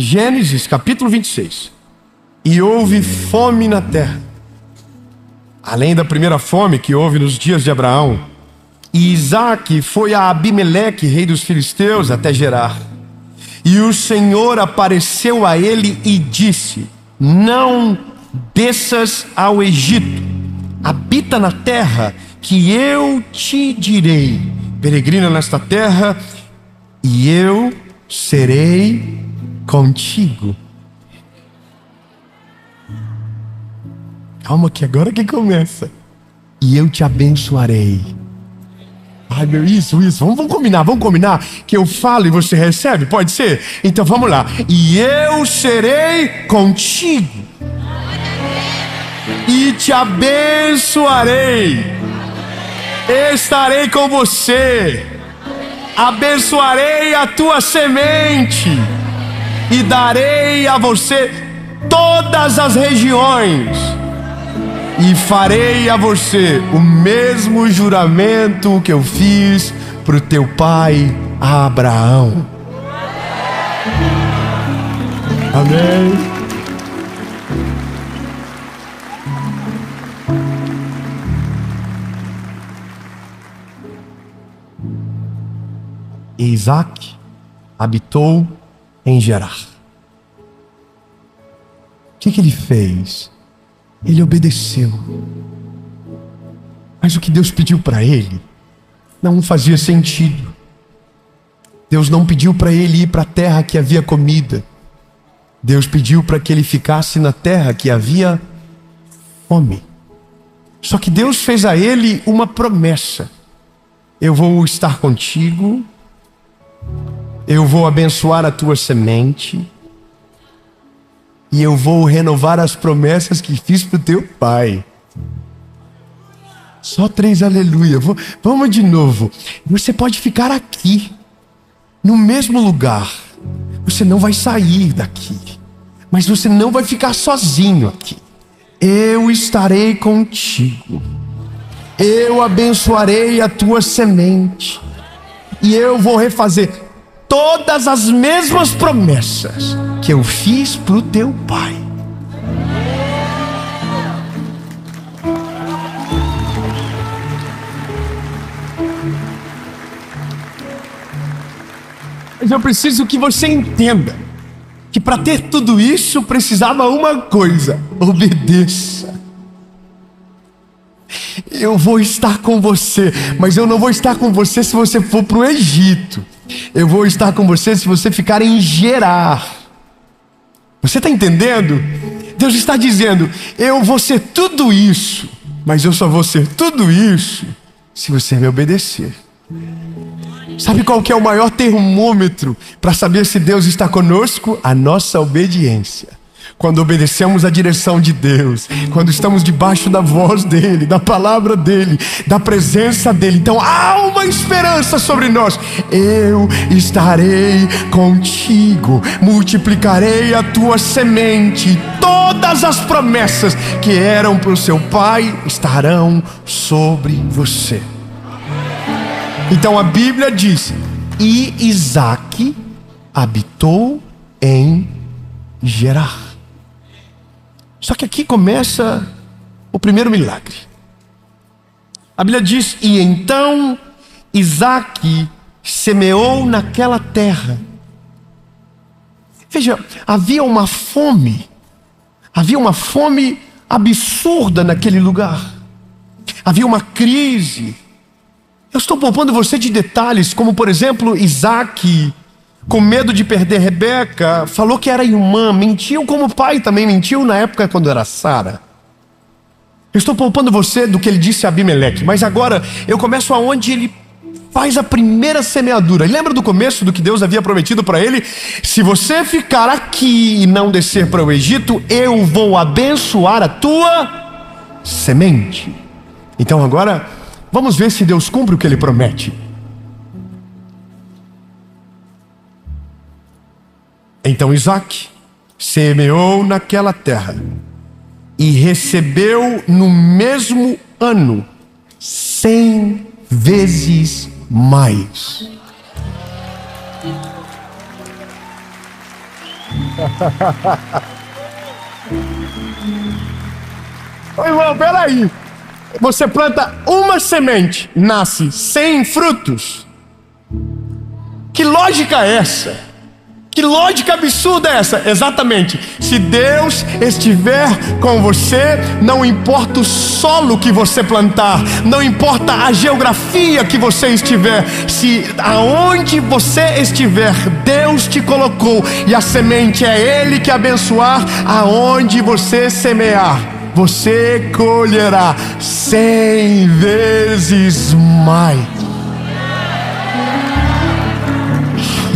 Gênesis capítulo 26. E houve fome na terra, além da primeira fome que houve nos dias de Abraão. E Isaque foi a Abimeleque, rei dos filisteus, até Gerar. E o Senhor apareceu a ele e disse: não desças ao Egito, habita na terra que eu te direi. Peregrina nesta terra, e eu serei contigo. Calma que agora que começa. E eu te abençoarei. Ai, meu, isso. Vamos combinar que eu falo e você recebe, pode ser? Então vamos lá. E eu serei contigo e te abençoarei. Estarei com você. Abençoarei a tua semente e darei a você todas as regiões. E farei a você o mesmo juramento que eu fiz para o teu pai Abraão. Amém. E Isaque habitou em Gerar. O que ele fez? Ele obedeceu. Mas o que Deus pediu para ele não fazia sentido. Deus não pediu para ele ir para a terra que havia comida. Deus pediu para que ele ficasse na terra que havia fome. Só que Deus fez a ele uma promessa: eu vou estar contigo, eu vou abençoar a tua semente, e eu vou renovar as promessas que fiz para o teu pai. Só 3 aleluia. Vamos de novo. Você pode ficar aqui, no mesmo lugar. Você não vai sair daqui, mas você não vai ficar sozinho aqui. Eu estarei contigo. Eu abençoarei a tua semente. E eu vou refazer todas as mesmas promessas que eu fiz para o teu pai. Mas eu preciso que você entenda que para ter tudo isso precisava uma coisa: obedeça. Eu vou estar com você, mas eu não vou estar com você se você for para o Egito. Eu vou estar com você se você ficar em Gerar. Você está entendendo? Deus está dizendo: eu vou ser tudo isso, mas eu só vou ser tudo isso se você me obedecer. Sabe qual que é o maior termômetro para saber se Deus está conosco? A nossa obediência. Quando obedecemos a direção de Deus, quando estamos debaixo da voz dEle, da palavra dEle, da presença dEle, então há uma esperança sobre nós. Eu estarei contigo, multiplicarei a tua semente, todas as promessas que eram para o seu pai estarão sobre você. Então a Bíblia diz: e Isaque habitou em Gerar. Só que aqui começa o primeiro milagre. A Bíblia diz: e então Isaque semeou naquela terra. Veja, havia uma fome absurda naquele lugar. Havia uma crise. Eu estou poupando você de detalhes, como por exemplo, Isaque, com medo de perder Rebeca, falou que era irmã, mentiu como o pai também mentiu na época quando era Sara. Eu estou poupando você do que ele disse a Abimeleque, mas agora eu começo aonde ele faz a primeira semeadura. Lembra do começo do que Deus havia prometido para ele? Se você ficar aqui e não descer para o Egito, eu vou abençoar a tua semente. Então agora, vamos ver se Deus cumpre o que ele promete. Então Isaque semeou naquela terra e recebeu no mesmo ano 100 vezes mais. Ô irmão, peraí. Você planta uma semente, nasce 100 frutos. Que lógica é essa? Que lógica absurda é essa? Exatamente. Se Deus estiver com você, não importa o solo que você plantar, não importa a geografia que você estiver, se aonde você estiver, Deus te colocou e a semente é Ele que abençoar, aonde você semear, você colherá 100 vezes mais.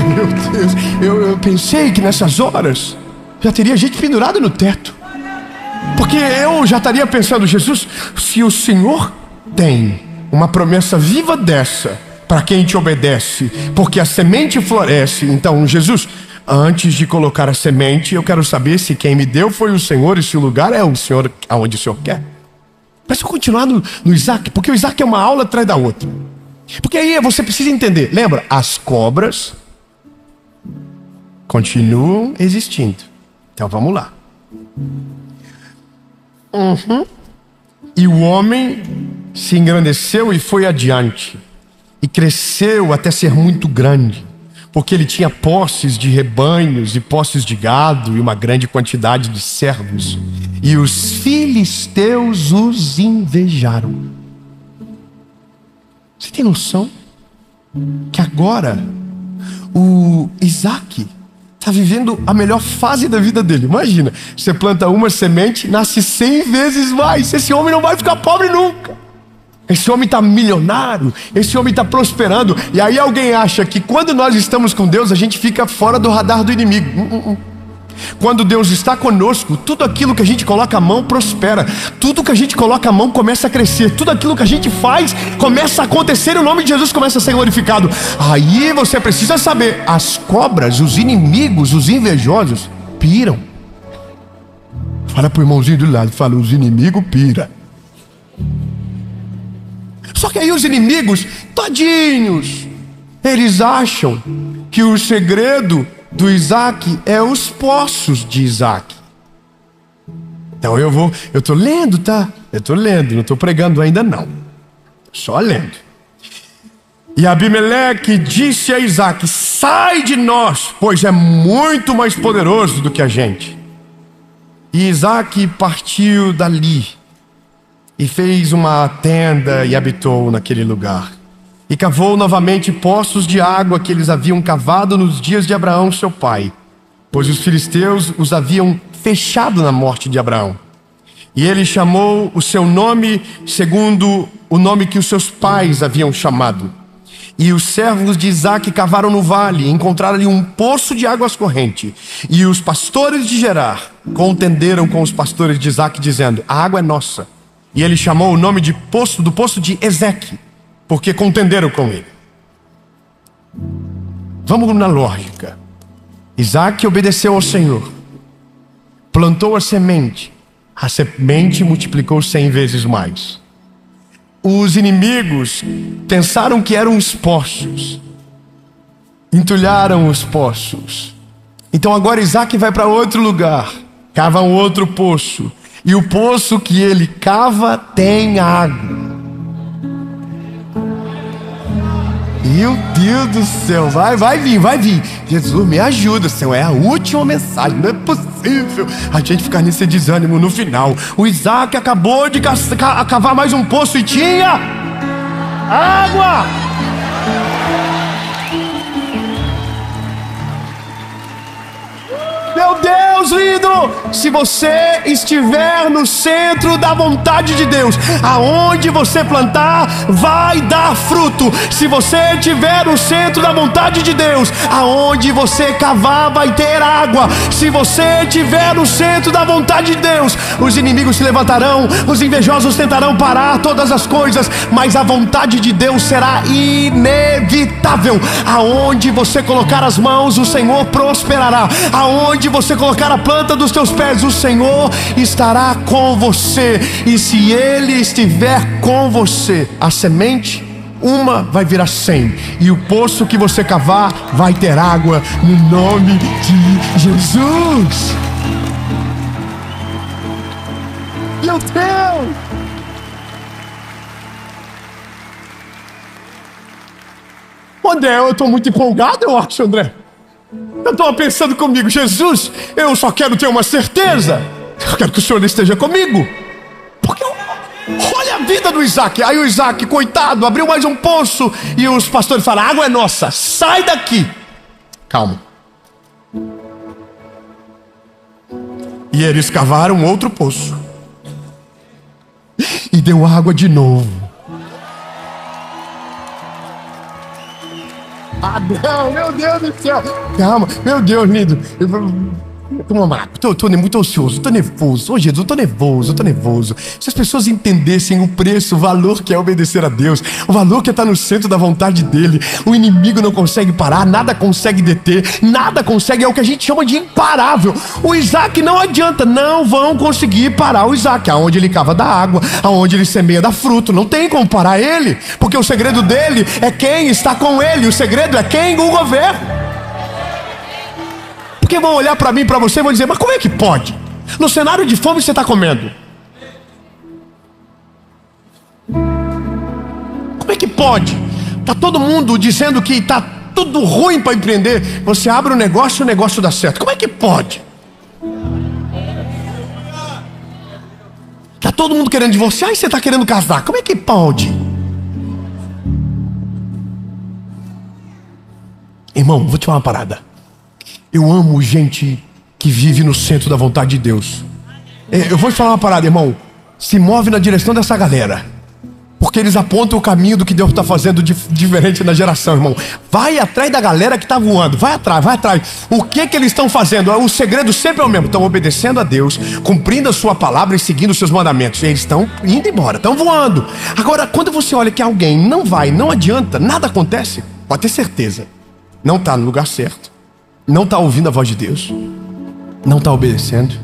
Meu Deus, eu pensei que nessas horas já teria gente pendurada no teto, porque eu já estaria pensando: Jesus, se o Senhor tem uma promessa viva dessa para quem te obedece, porque a semente floresce, então Jesus, antes de colocar a semente, eu quero saber se quem me deu foi o Senhor e se o lugar é o Senhor aonde o Senhor quer. Mas se eu continuar no Isaac, porque o Isaac é uma aula atrás da outra, porque aí você precisa entender, lembra, as cobras continuam existindo. Então vamos lá. E o homem se engrandeceu e foi adiante, e cresceu até ser muito grande, porque ele tinha posses de rebanhos e posses de gado e uma grande quantidade de servos. E os filisteus os invejaram. Você tem noção que agora o Isaac está vivendo a melhor fase da vida dele? Imagina, você planta uma semente, nasce 100 vezes mais. Esse homem não vai ficar pobre nunca. Esse homem está milionário, esse homem está prosperando. E aí alguém acha que quando nós estamos com Deus, a gente fica fora do radar do inimigo. Quando Deus está conosco, tudo aquilo que a gente coloca a mão prospera. Tudo que a gente coloca a mão começa a crescer. Tudo aquilo que a gente faz começa a acontecer. O nome de Jesus começa a ser glorificado. Aí você precisa saber, as cobras, os inimigos, os invejosos piram. Fala pro irmãozinho do lado, fala: os inimigos piram. Só que aí os inimigos, tadinhos, eles acham que o segredo do Isaac é os poços de Isaac. Então eu tô lendo, tá? Eu tô lendo, não tô pregando ainda não. Só lendo. E Abimeleque disse a Isaac: sai de nós, pois é muito mais poderoso do que a gente. E Isaac partiu dali e fez uma tenda e habitou naquele lugar. E cavou novamente poços de água que eles haviam cavado nos dias de Abraão seu pai, pois os filisteus os haviam fechado na morte de Abraão. E ele chamou o seu nome segundo o nome que os seus pais haviam chamado. E os servos de Isaac cavaram no vale, encontraram ali um poço de águas corrente. E os pastores de Gerar contenderam com os pastores de Isaac, dizendo: a água é nossa. E ele chamou o nome do poço de Ezeque, porque contenderam com ele. Vamos na lógica. Isaac obedeceu ao Senhor, plantou a semente multiplicou 100 vezes mais. Os inimigos pensaram que eram os poços, entulharam os poços. Então agora Isaac vai para outro lugar, cava um outro poço, e o poço que ele cava tem água. Meu Deus do céu, vai vir. Jesus, me ajuda, Senhor, é a última mensagem, não é possível a gente ficar nesse desânimo no final. O Isaac acabou de cavar mais um poço e tinha água. Meu Deus, lindo! Se você estiver no centro da vontade de Deus, aonde você plantar, vai dar fruto. Se você estiver no centro da vontade de Deus, aonde você cavar, vai ter água. Se você estiver no centro da vontade de Deus, os inimigos se levantarão, os invejosos tentarão parar todas as coisas, mas a vontade de Deus será inevitável. Aonde você colocar as mãos, o Senhor prosperará. Aonde você colocar a planta dos teus pés, o Senhor estará com você. E se Ele estiver com você, a semente, uma vai virar 100. E o poço que você cavar vai ter água no nome de Jesus. Meu Deus! André, eu estou muito empolgado, eu acho, André. Eu estava pensando comigo, Jesus, eu só quero ter uma certeza. Eu quero que o Senhor esteja comigo. Porque olha a vida do Isaac. Aí o Isaac, coitado, abriu mais um poço. E os pastores falaram, a água é nossa, sai daqui. Calma. E eles cavaram outro poço. E deu água de novo. Ah, não, meu Deus do céu. Calma, meu Deus, lindo. Estou muito ansioso, estou nervoso. Ô Jesus, estou nervoso. Se as pessoas entendessem o preço, o valor que é obedecer a Deus, o valor que é estar no centro da vontade dEle, o inimigo não consegue parar, nada consegue deter, nada consegue, é o que a gente chama de imparável. O Isaac não adianta, não vão conseguir parar o Isaac. Aonde ele cava da água, aonde ele semeia dá fruto, não tem como parar ele, porque o segredo dele é quem está com ele, o segredo é quem o governa. Porque vão olhar para mim e para você e vão dizer, mas como é que pode? No cenário de fome você está comendo. Como é que pode? Está todo mundo dizendo que está tudo ruim para empreender. Você abre um negócio e o negócio dá certo. Como é que pode? Está todo mundo querendo divorciar e você está querendo casar. Como é que pode? Irmão, vou te falar uma parada. Eu amo gente que vive no centro da vontade de Deus. Eu vou te falar uma parada, irmão. Se move na direção dessa galera, porque eles apontam o caminho do que Deus está fazendo diferente na geração, irmão. Vai atrás da galera que está voando. Vai atrás. O que eles estão fazendo? O segredo sempre é o mesmo. Estão obedecendo a Deus, cumprindo a sua palavra e seguindo os seus mandamentos. E eles estão indo embora, estão voando. Agora, quando você olha que alguém não vai, não adianta, nada acontece, pode ter certeza. Não está no lugar certo. Não está ouvindo a voz de Deus, não está obedecendo,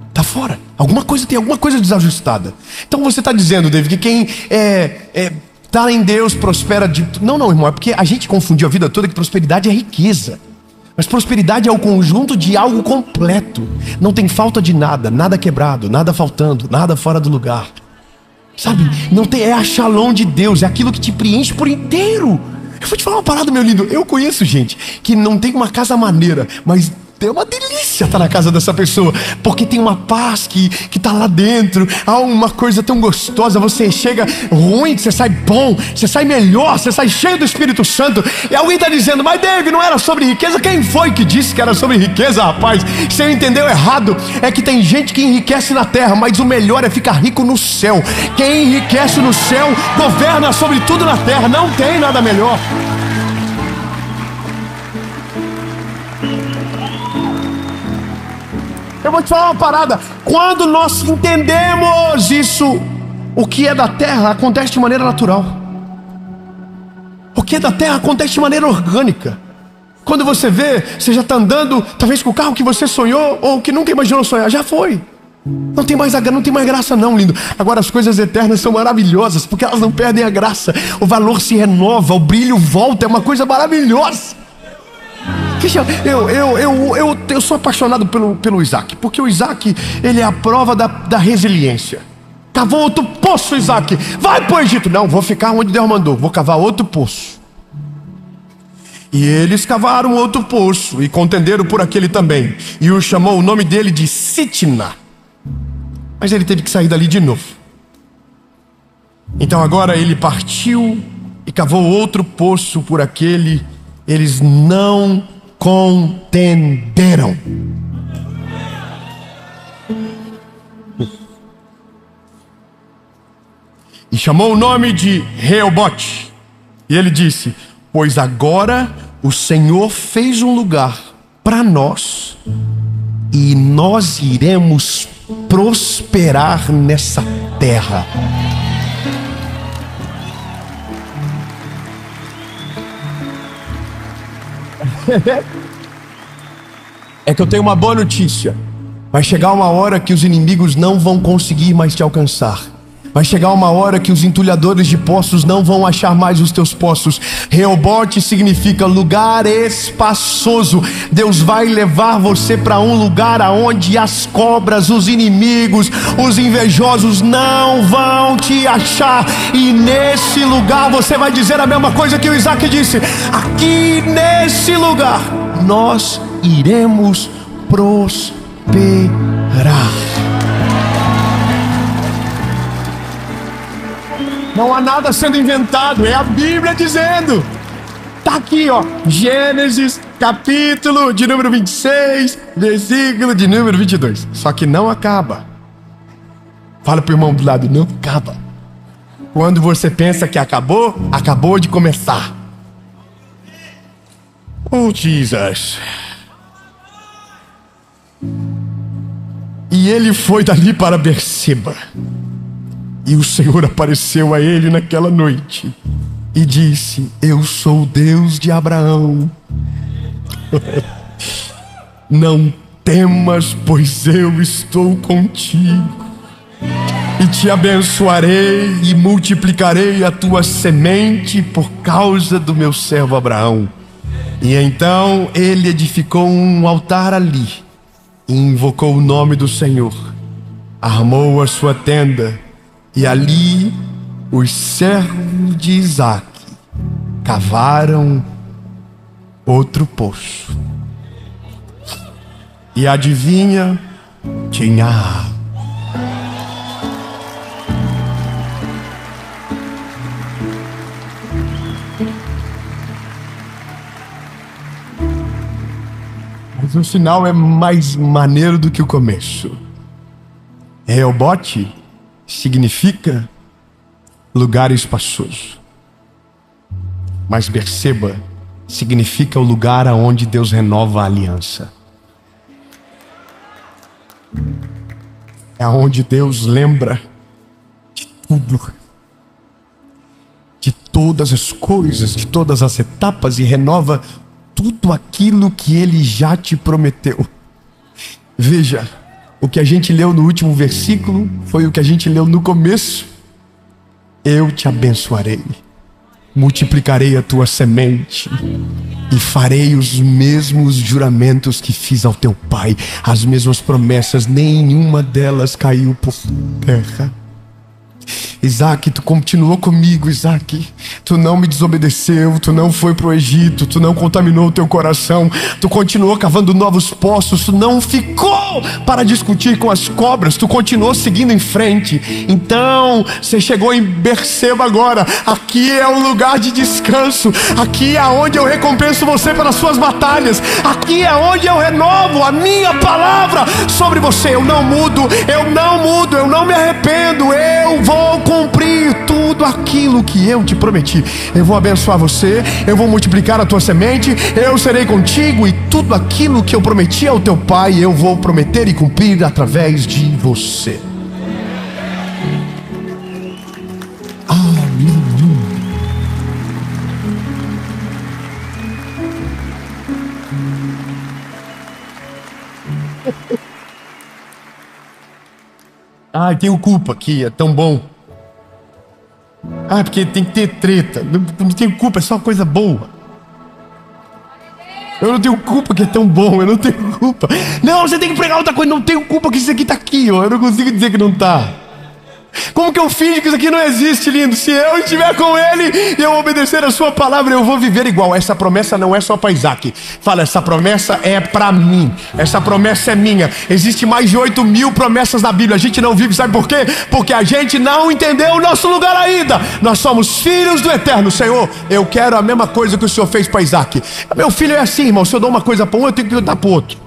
está fora. Tem alguma coisa desajustada. Então você está dizendo, David, que quem está em Deus prospera de... Não, irmão, é porque a gente confundiu a vida toda que prosperidade é riqueza. Mas prosperidade é o conjunto de algo completo. Não tem falta de nada, nada quebrado, nada faltando, nada fora do lugar. Sabe? Não tem, é a shalom de Deus, é aquilo que te preenche por inteiro. Eu vou te falar uma parada, meu lindo. Eu conheço gente que não tem uma casa maneira, mas é uma delícia estar na casa dessa pessoa, porque tem uma paz que está lá dentro. Há uma coisa tão gostosa. Você chega ruim, você sai bom, você sai melhor, você sai cheio do Espírito Santo. E alguém está dizendo, mas David, não era sobre riqueza? Quem foi que disse que era sobre riqueza, rapaz? Você entendeu errado. É que tem gente que enriquece na terra, mas o melhor é ficar rico no céu. Quem enriquece no céu governa sobre tudo na terra. Não tem nada melhor. Eu vou te falar uma parada. Quando nós entendemos isso, o que é da terra acontece de maneira natural. O que é da terra acontece de maneira orgânica. Quando você vê, você já está andando, talvez com o carro que você sonhou ou que nunca imaginou sonhar, já foi. Não tem mais graça não, lindo. Agora as coisas eternas são maravilhosas, porque elas não perdem a graça. O valor se renova, o brilho volta, é uma coisa maravilhosa. Eu sou apaixonado pelo Isaac, porque o Isaac, ele é a prova da resiliência. Cavou outro poço, Isaac. Vai pro Egito. Não, vou ficar onde Deus mandou. Vou cavar outro poço. E eles cavaram outro poço e contenderam por aquele também. E o chamou o nome dele de Sitna. Mas ele teve que sair dali de novo. Então agora ele partiu e cavou outro poço por aquele. Eles não contenderam. E chamou o nome de Reobote. E ele disse, pois agora o Senhor fez um lugar para nós, e nós iremos prosperar nessa terra. É que eu tenho uma boa notícia. Vai chegar uma hora que os inimigos não vão conseguir mais te alcançar. Vai chegar uma hora que os entulhadores de poços não vão achar mais os teus poços. Reobote significa lugar espaçoso. Deus vai levar você para um lugar aonde as cobras, os inimigos, os invejosos não vão te achar. E nesse lugar você vai dizer a mesma coisa que o Isaac disse: aqui nesse lugar nós iremos prosperar. Não há nada sendo inventado, é a Bíblia dizendo. Está aqui, ó, Gênesis, capítulo de número 26, versículo de número 22. Só que não acaba. Fala pro irmão do lado, não acaba. Quando você pensa que acabou, acabou de começar. Oh, Jesus. E ele foi dali para Berseba. E o Senhor apareceu a ele naquela noite e disse: eu sou o Deus de Abraão. Não temas, pois eu estou contigo. E te abençoarei e multiplicarei a tua semente por causa do meu servo Abraão. E então ele edificou um altar ali e invocou o nome do Senhor. Armou a sua tenda. E ali os servos de Isaac cavaram outro poço. E adivinha, tinha água. Mas o final é mais maneiro do que o começo. Reobote significa lugar espaçoso. Mas Berseba significa o lugar aonde Deus renova a aliança. É aonde Deus lembra de tudo, de todas as coisas, de todas as etapas, e renova tudo aquilo que Ele já te prometeu. Veja, o que a gente leu no último versículo foi o que a gente leu no começo. Eu te abençoarei, multiplicarei a tua semente e farei os mesmos juramentos que fiz ao teu pai. As mesmas promessas, nenhuma delas caiu por terra. Isaac, tu continuou comigo, Isaac. Tu não me desobedeceu, tu não foi pro Egito, tu não contaminou o teu coração, tu continuou cavando novos poços, tu não ficou para discutir com as cobras, tu continuou seguindo em frente. Então, você chegou em Berseba agora. Aqui é um lugar de descanso. Aqui é onde eu recompenso você pelas suas batalhas. Aqui é onde eu renovo a minha palavra sobre você. Eu não mudo, eu não mudo, eu não me arrependo. Eu vou cumprir tudo aquilo que eu te prometi. Eu vou abençoar você, eu vou multiplicar a tua semente, eu serei contigo, e tudo aquilo que eu prometi ao teu pai, eu vou prometer e cumprir através de você. Ai, tenho culpa aqui, é tão bom. Ah, porque tem que ter treta. Não tenho culpa, é só coisa boa. Eu não tenho culpa que é tão bom, eu não tenho culpa. Não, você tem que pregar outra coisa. Não tenho culpa que isso aqui tá aqui, ó. Eu não consigo dizer que não tá. Como que eu finjo que isso aqui não existe, lindo? Se eu estiver com ele e eu obedecer a sua palavra, eu vou viver igual. Essa promessa não é só para Isaac. Fala, essa promessa é para mim. Essa promessa é minha. Existe mais de 8.000 promessas na Bíblia. A gente não vive, sabe por quê? Porque a gente não entendeu o nosso lugar ainda. Nós somos filhos do Eterno. Senhor, eu quero a mesma coisa que o Senhor fez para Isaac. Meu filho é assim, irmão. Se eu dou uma coisa para um, eu tenho que dar para o outro.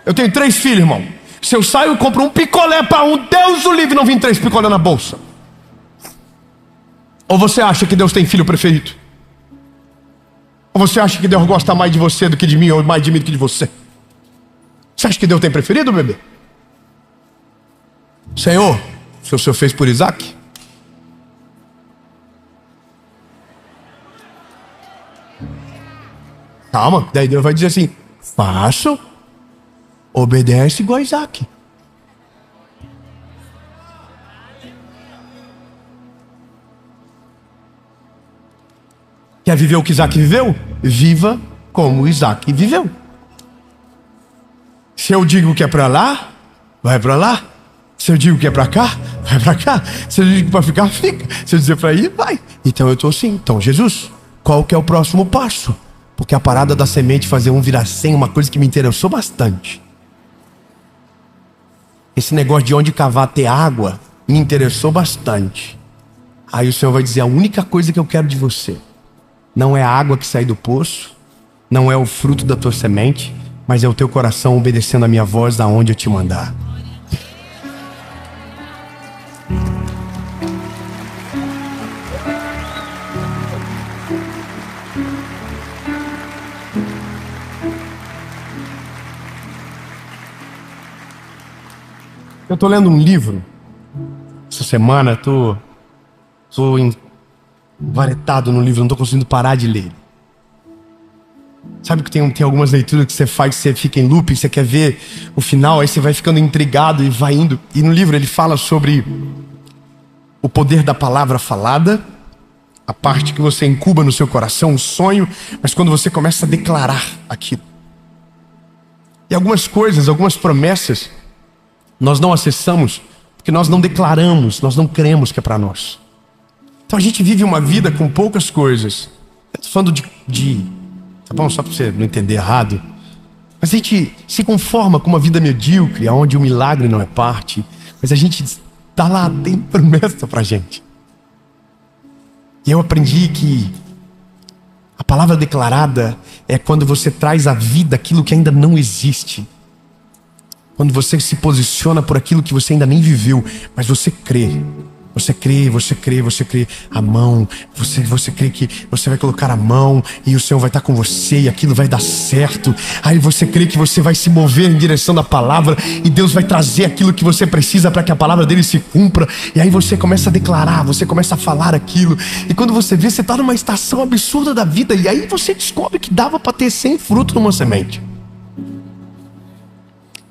Eu tenho 3 filhos, irmão. Se eu saio e compro um picolé para um, Deus o livre, não vem 3 picolé na bolsa. Ou você acha que Deus tem filho preferido? Ou você acha que Deus gosta mais de você do que de mim, ou mais de mim do que de você? Você acha que Deus tem preferido, bebê? Senhor, se o Senhor fez por Isaac, calma, daí Deus vai dizer assim: faço. Obedece igual a Isaac. Quer viver o que Isaac viveu? Viva como Isaac viveu. Se eu digo que é para lá, vai para lá. Se eu digo que é para cá, vai para cá. Se eu digo que é para ficar, fica. Se eu dizer para ir, vai. Então eu estou assim. Então, Jesus, qual que é o próximo passo? Porque a parada da semente fazer um virar 100, uma coisa que me interessou bastante. Esse negócio de onde cavar ter água me interessou bastante. Aí o Senhor vai dizer: a única coisa que eu quero de você não é a água que sai do poço, não é o fruto da tua semente, mas é o teu coração obedecendo a minha voz aonde eu te mandar. Eu estou lendo um livro essa semana, estou envaretado no livro, não estou conseguindo parar de ler. Sabe que tem algumas leituras que você faz, você fica em loop, você quer ver o final, aí você vai ficando intrigado e vai indo. E no livro ele fala sobre o poder da palavra falada, a parte que você incuba no seu coração, um sonho, mas quando você começa a declarar aquilo. E algumas coisas, algumas promessas, nós não acessamos porque nós não declaramos, nós não cremos que é para nós. Então a gente vive uma vida com poucas coisas. Eu estou falando tá bom, só para você não entender errado. Mas a gente se conforma com uma vida medíocre, onde o milagre não é parte. Mas a gente está lá, tem promessa para a gente. E eu aprendi que a palavra declarada é quando você traz à vida aquilo que ainda não existe. Quando você se posiciona por aquilo que você ainda nem viveu, mas você crê. Você crê, você crê, você crê. A mão, você crê que você vai colocar a mão e o Senhor vai estar com você e aquilo vai dar certo. Aí você crê que você vai se mover em direção da palavra e Deus vai trazer aquilo que você precisa para que a palavra dele se cumpra. E aí você começa a declarar, você começa a falar aquilo. E quando você vê, você está numa estação absurda da vida. E aí você descobre que dava para ter 100 frutos numa semente.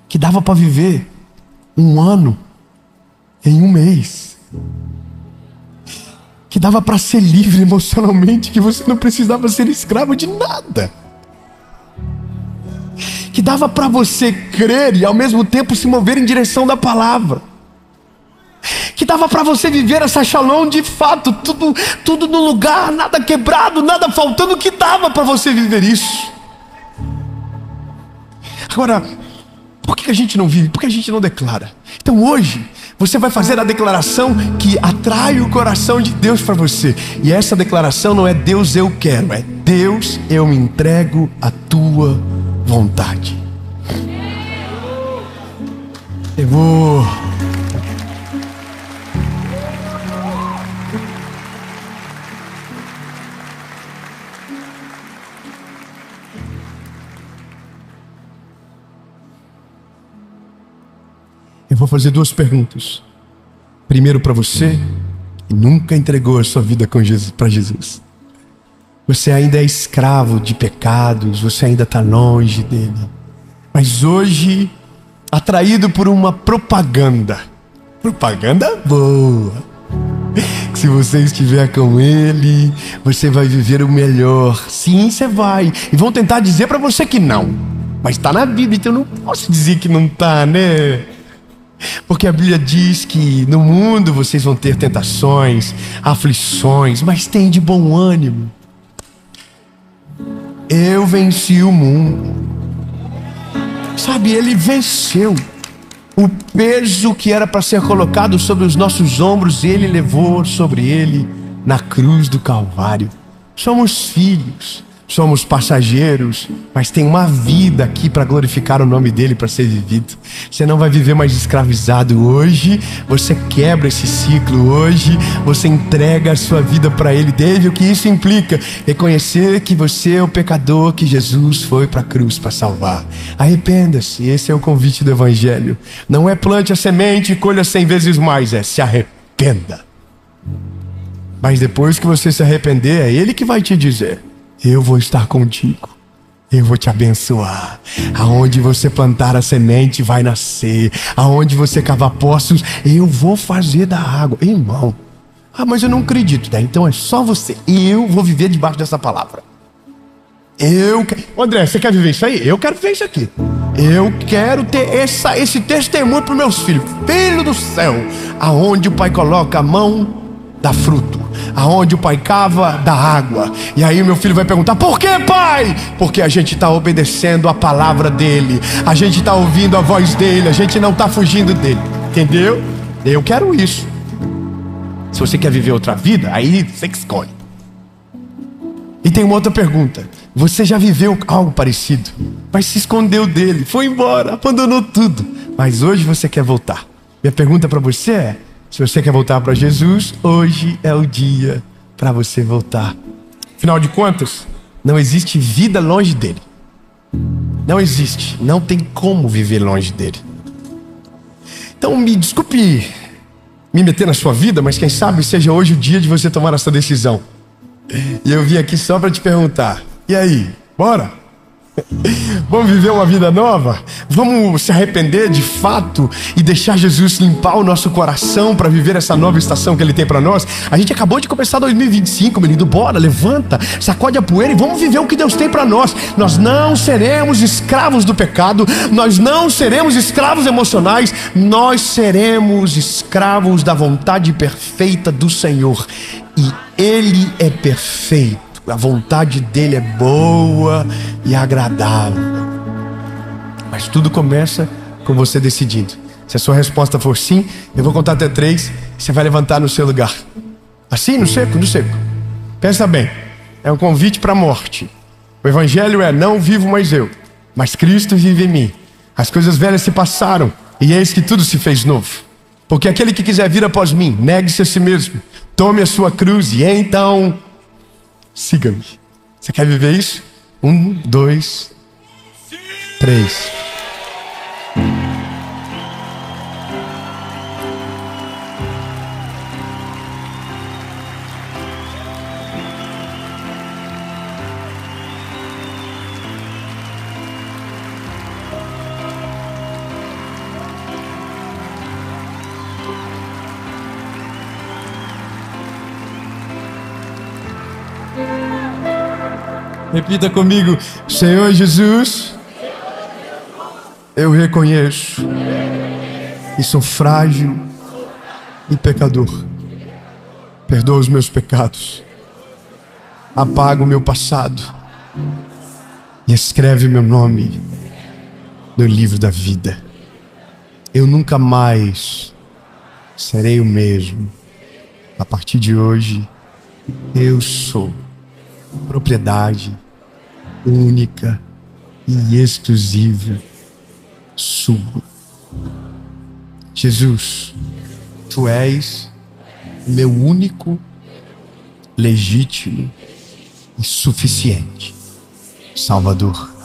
Que dava para viver 1 ano em 1 mês. Que dava para ser livre emocionalmente, que você não precisava ser escravo de nada. Que dava para você crer e ao mesmo tempo se mover em direção da palavra. Que dava para você viver essa shalom de fato, tudo no lugar, nada quebrado, nada faltando, que dava para você viver isso. Agora, por que a gente não vive? Por que a gente não declara? Então hoje, você vai fazer a declaração que atrai o coração de Deus para você. E essa declaração não é Deus eu quero, é Deus eu me entrego à tua vontade. Eu vou fazer 2 perguntas. Primeiro para você que nunca entregou a sua vida para Jesus. Você ainda é escravo de pecados, você ainda está longe dele. Mas hoje, atraído por uma propaganda boa, que se você estiver com ele, você vai viver o melhor. Sim, você vai. E vão tentar dizer para você que não. Mas está na Bíblia, então eu não posso dizer que não está, né? Porque a Bíblia diz que no mundo vocês vão ter tentações, aflições, mas tem de bom ânimo. Eu venci o mundo. Sabe, ele venceu. O peso que era para ser colocado sobre os nossos ombros, ele levou sobre ele na cruz do Calvário. Somos filhos, somos passageiros, mas tem uma vida aqui para glorificar o nome dele, para ser vivido. Você não vai viver mais escravizado. Hoje você quebra esse ciclo. Hoje você entrega a sua vida para ele. Deve o que isso implica? Reconhecer que você é o pecador, que Jesus foi para a cruz para salvar. Arrependa-se. Esse é o convite do Evangelho. Não é plante a semente e colha 100 vezes mais, é se arrependa. Mas depois que você se arrepender, é ele que vai te dizer: eu vou estar contigo, eu vou te abençoar. Aonde você plantar a semente vai nascer. Aonde você cavar poços, eu vou fazer da água. Irmão, Ah, mas eu não acredito. Então é só você. Eu vou viver debaixo dessa palavra. André, você quer viver isso aí? Eu quero viver isso aqui. Eu quero ter esse testemunho para os meus filhos. Filho do céu, aonde o pai coloca a mão, dá fruto. Aonde o pai cava, dá água. E aí meu filho vai perguntar: por que, pai? Porque a gente está obedecendo a palavra dele. A gente está ouvindo a voz dele. A gente não está fugindo dele. Entendeu? Eu quero isso. Se você quer viver outra vida, aí você que escolhe. E tem uma outra pergunta. Você já viveu algo parecido, mas se escondeu dele, foi embora, abandonou tudo, mas hoje você quer voltar. Minha pergunta para você é: se você quer voltar para Jesus, hoje é o dia para você voltar. Afinal de contas, não existe vida longe dele. Não existe, não tem como viver longe dele. Então me desculpe me meter na sua vida, mas quem sabe seja hoje o dia de você tomar essa decisão. E eu vim aqui só para te perguntar: e aí, bora? Vamos viver uma vida nova? Vamos se arrepender de fato e deixar Jesus limpar o nosso coração para viver essa nova estação que Ele tem para nós? A gente acabou de começar 2025, menino. Bora, levanta, sacode a poeira e vamos viver o que Deus tem para nós. Nós não seremos escravos do pecado. Nós não seremos escravos emocionais. Nós seremos escravos da vontade perfeita do Senhor. E Ele é perfeito. A vontade dele é boa e agradável. Mas tudo começa com você decidindo. Se a sua resposta for sim, eu vou contar até 3. Você vai levantar no seu lugar. Assim, no seco, no seco. Pensa bem, é um convite para a morte. O evangelho é: não vivo mais eu, mas Cristo vive em mim. As coisas velhas se passaram e eis que tudo se fez novo. Porque aquele que quiser vir após mim, negue-se a si mesmo, tome a sua cruz e então siga-me. Você quer viver isso? 1, 2, 3. Repita comigo: Senhor Jesus, eu reconheço e sou frágil e pecador. Perdoa os meus pecados, apaga o meu passado e escreve meu nome no livro da vida. Eu nunca mais serei o mesmo. A partir de hoje, eu sou propriedade única e exclusiva sua. Jesus, tu és meu único, legítimo e suficiente Salvador.